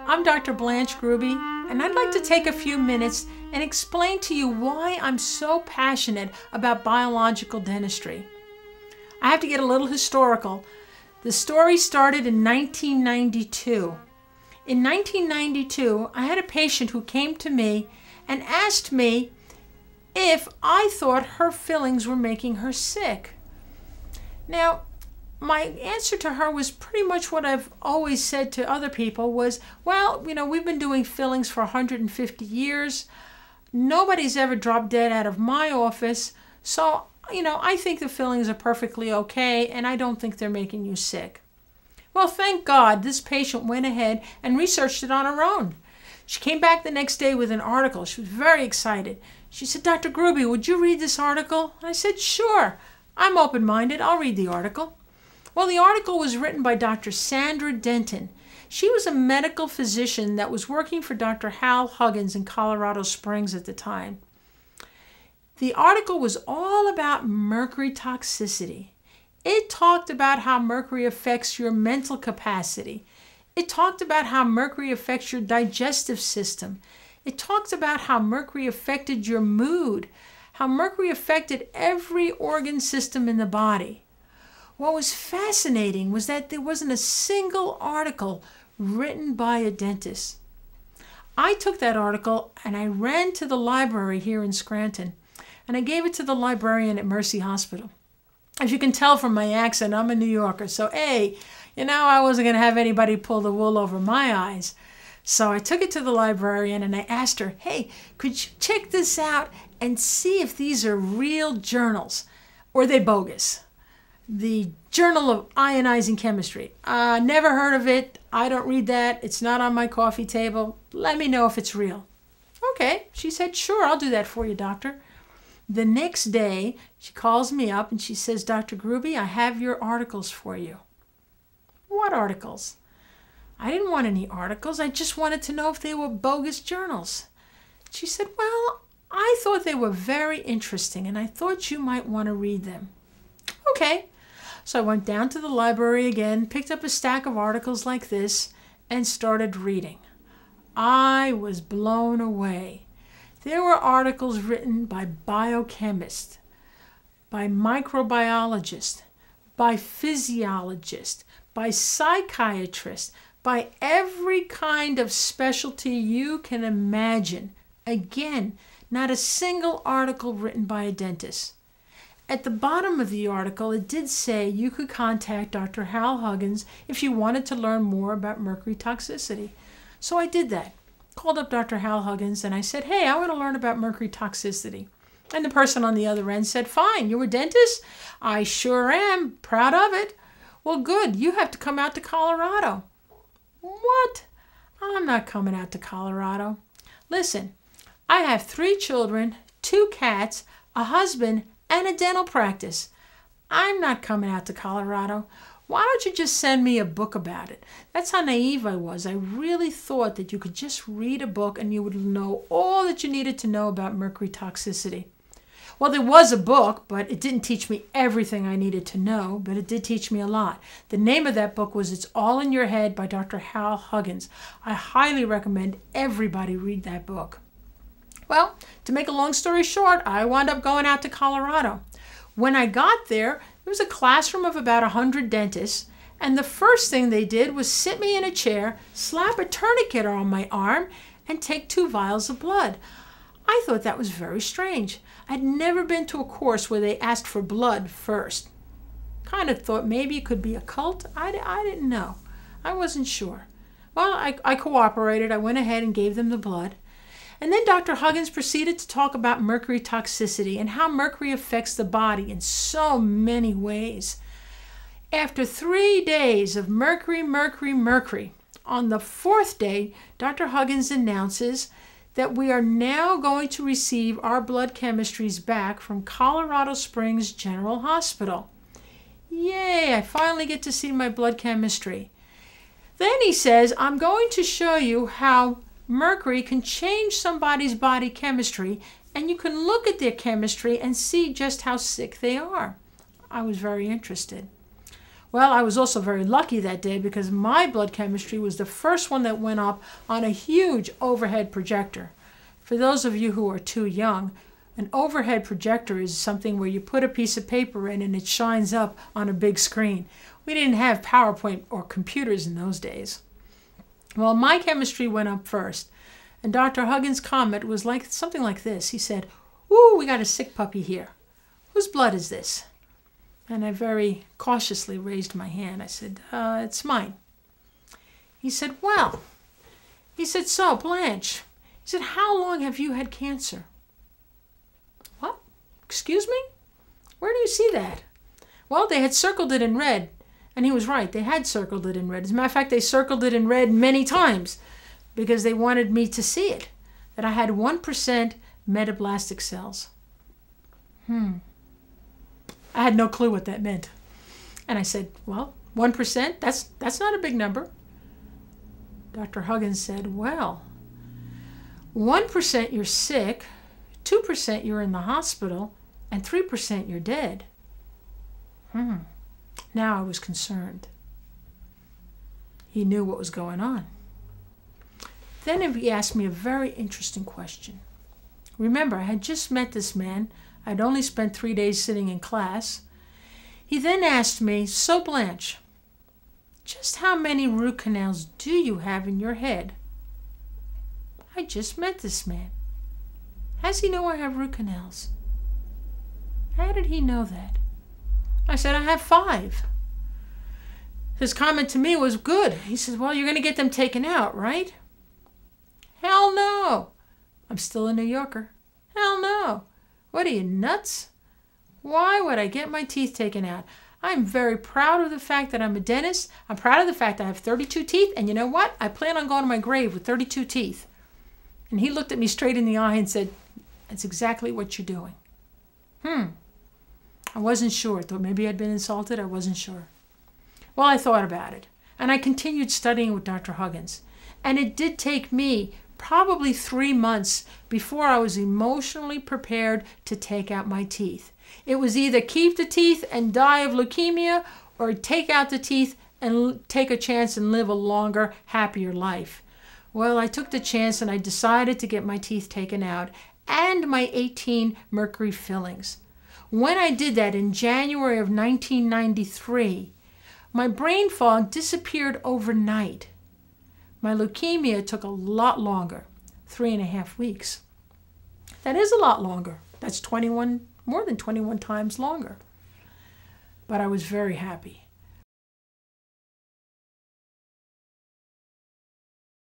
I'm Dr. Blanche Grube, and I'd like to take a few minutes and explain to you why I'm so passionate about biological dentistry. I have to get a little historical. The story started in 1992. In 1992, I had a patient who came to me and asked me if I thought her fillings were making her sick. Now, my answer to her was pretty much what I've always said to other people was, well, we've been doing fillings for 150 years. Nobody's ever dropped dead out of my office. So, I think the fillings are perfectly okay, and I don't think they're making you sick. Well, thank God this patient went ahead and researched it on her own. She came back the next day with an article. She was very excited. She said, Dr. Grube, would you read this article? I said, sure. I'm open-minded. I'll read the article. Well, the article was written by Dr. Sandra Denton. She was a medical physician that was working for Dr. Hal Huggins in Colorado Springs at the time. The article was all about mercury toxicity. It talked about how mercury affects your mental capacity. It talked about how mercury affects your digestive system. It talked about how mercury affected your mood, how mercury affected every organ system in the body. What was fascinating was that there wasn't a single article written by a dentist. I took that article and I ran to the library here in Scranton, and I gave it to the librarian at Mercy Hospital. As you can tell from my accent, I'm a New Yorker, so I wasn't going to have anybody pull the wool over my eyes. So I took it to the librarian and I asked her, hey, could you check this out and see if these are real journals or are they bogus? The Journal of Ionizing Chemistry. Never heard of it. I don't read that. It's not on my coffee table. Let me know if it's real. Okay, she said, sure, I'll do that for you, doctor. The next day, she calls me up and she says, Dr. Grube, I have your articles for you. What articles? I didn't want any articles. I just wanted to know if they were bogus journals. She said, well, I thought they were very interesting and I thought you might want to read them. Okay. So I went down to the library again, picked up a stack of articles like this, and started reading. I was blown away. There were articles written by biochemists, by microbiologists, by physiologists, by psychiatrists, by every kind of specialty you can imagine. Again, not a single article written by a dentist. At the bottom of the article, it did say you could contact Dr. Hal Huggins if you wanted to learn more about mercury toxicity. So I did that. Called up Dr. Hal Huggins and I said, hey, I want to learn about mercury toxicity. And the person on the other end said, fine, you're a dentist? I sure am. Proud of it. Well, good. You have to come out to Colorado. What? I'm not coming out to Colorado. Listen, I have 3 children, 2 cats, a husband, and a dental practice. I'm not coming out to Colorado. Why don't you just send me a book about it? That's how naive I was. I really thought that you could just read a book and you would know all that you needed to know about mercury toxicity. Well, there was a book, but it didn't teach me everything I needed to know, but it did teach me a lot. The name of that book was It's All in Your Head by Dr. Hal Huggins. I highly recommend everybody read that book. Well, to make a long story short, I wound up going out to Colorado. When I got there was a classroom of about 100 dentists, and the first thing they did was sit me in a chair, slap a tourniquet on my arm, and take 2 vials of blood. I thought that was very strange. I'd never been to a course where they asked for blood first. Kind of thought maybe it could be a cult. I didn't know. I wasn't sure. Well, I cooperated. I went ahead and gave them the blood. And then Dr. Huggins proceeded to talk about mercury toxicity and how mercury affects the body in so many ways. After 3 days of mercury, on the 4th day, Dr. Huggins announces that we are now going to receive our blood chemistries back from Colorado Springs General Hospital. Yay, I finally get to see my blood chemistry. Then he says, I'm going to show you how mercury can change somebody's body chemistry, and you can look at their chemistry and see just how sick they are. I was very interested. Well, I was also very lucky that day because my blood chemistry was the first one that went up on a huge overhead projector. For those of you who are too young, an overhead projector is something where you put a piece of paper in and it shines up on a big screen. We didn't have PowerPoint or computers in those days. Well, my chemistry went up first, and Dr. Huggins' comment was like something like this. He said, "Ooh, we got a sick puppy here. Whose blood is this?" And I very cautiously raised my hand. I said, "It's mine." He said, "Well," he said, "so, Blanche," he said, "how long have you had cancer?" "What? Excuse me? Where do you see that?" Well, they had circled it in red. And he was right. They had circled it in red. As a matter of fact, they circled it in red many times because they wanted me to see it, that I had 1% metablastic cells. I had no clue what that meant. And I said, "Well, 1%, that's not a big number." Dr. Huggins said, "Well, 1% you're sick, 2% you're in the hospital, and 3% you're dead." Now I was concerned. He knew what was going on. Then he asked me a very interesting question. Remember, I had just met this man. I'd only spent 3 days sitting in class. He then asked me, "So, Blanche, just how many root canals do you have in your head?" I just met this man. How does he know I have root canals? How did he know that? I said, "I have 5. His comment to me was good. He said, "Well, you're going to get them taken out, right?" "Hell no." I'm still a New Yorker. "Hell no. What are you, nuts? Why would I get my teeth taken out? I'm very proud of the fact that I'm a dentist. I'm proud of the fact that I have 32 teeth. And you know what? I plan on going to my grave with 32 teeth." And he looked at me straight in the eye and said, "That's exactly what you're doing." I wasn't sure. Thought maybe I'd been insulted. I wasn't sure. Well, I thought about it, and I continued studying with Dr. Huggins. And it did take me probably 3 months before I was emotionally prepared to take out my teeth. It was either keep the teeth and die of leukemia, or take out the teeth and take a chance and live a longer, happier life. Well, I took the chance and I decided to get my teeth taken out and my 18 mercury fillings. When I did that in January of 1993, my brain fog disappeared overnight. My leukemia took a lot longer, 3.5 weeks. That is a lot longer. That's more than 21 times longer. But I was very happy.